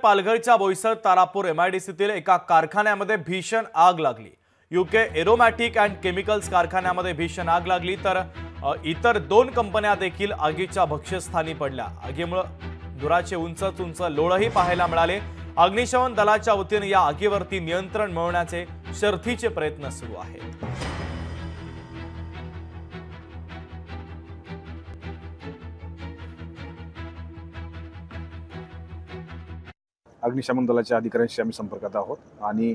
पालघरच्या बोईसर तारापूर एमआयडीसीतील एका कारखान्यामध्ये भीषण आग लागली। यूके एरोमॅटिक अँड केमिकल्स कारखान्यामध्ये भीषण आग लागली तर इतर दोन कंपन्या देखील आगीच्या भक्ष्यस्थानी पडल्या। आगीमुळे धुराचे उंच लोळही पाहायला मिळाले। अग्निशमन दलाच्या वतीने या आगीवरती नियंत्रण मिळवण्याचे शर्थीचे प्रयत्न सुरू आहेत। अग्निशमन दलाच्या अधिकाऱ्यांशी आम्ही संपर्कात आहोत आणि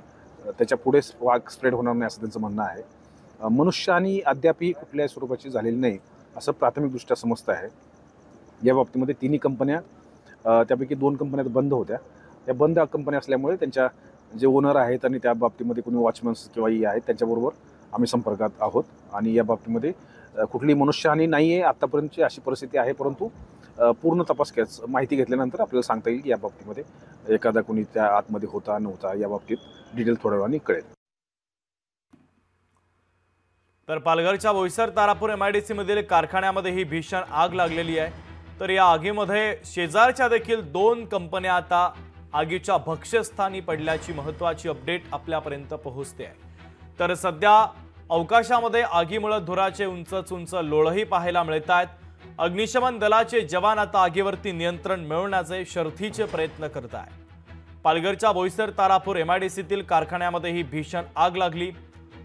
त्याच्या पुढे आग स्प्रेड होणार नाही असं त्यांचं म्हणणं आहे। मनुष्यहानी अद्यापही कुठल्याही स्वरूपाची झालेली नाही असं प्राथमिकदृष्ट्या समजतं आहे। या बाबतीमध्ये तिन्ही कंपन्या त्यापैकी दोन कंपन्या बंद होत्या। या बंद कंपन्या असल्यामुळे त्यांच्या जे ओनर आहेत आणि त्या बाबतीमध्ये कोणी वॉचमन्स किंवा आहेत त्यांच्याबरोबर आम्ही संपर्कात आहोत आणि या बाबतीमध्ये कुठली मनुष्यहानी नाही आहे आतापर्यंतची अशी परिस्थिती आहे। परंतु पूर्ण तपास माहिती घेतल्यानंतर आपल्याला सांगता येईल की या बाबतीमध्ये एखादा कोणी त्या आतमध्ये होता नव्हता या बाबतीत डिटेल थोड्या वेळाने कळेल। तर पालघरच्या बोईसर तारापूर एमआयडीसी मधील कारखान्यामध्ये ही भीषण आग लागलेली आहे। तर या आगीमध्ये शेजारच्या देखील दोन कंपन्या आता आगीच्या भक्ष्यस्थानी पडल्याची महत्त्वाची अपडेट आपल्यापर्यंत पोहोचते आहे। तर सध्या अवकाशामध्ये आगीमुळे धुराचे उंच लोळही पाहायला मिळत आहेत। अग्निशमन दलाचे जवान आता आगीवरती नियंत्रण मिळवण्याचे शर्थीचे प्रयत्न करत आहेत। पालघरच्या बोईसर तारापूर एमआयडीसीतील कारखान्यामध्ये ही भीषण आग लागली।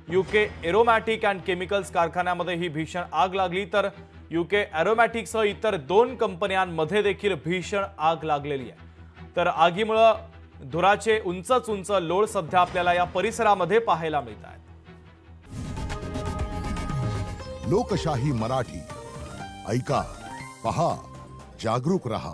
यूके एरोमॅटिक अँड केमिकल्स कारखान्यामध्ये ही भीषण आग लागली तर यूके एरोमॅटिकसह इतर दोन कंपन्यांमध्ये देखील भीषण आग लागलेली आहे। तर आगीमुळे धुराचे उंच लोळ सध्या आपल्याला या परिसरामध्ये पाहायला मिळत आहेत। लोकशाही मराठी ऐका, पहा, जागरूक रहा।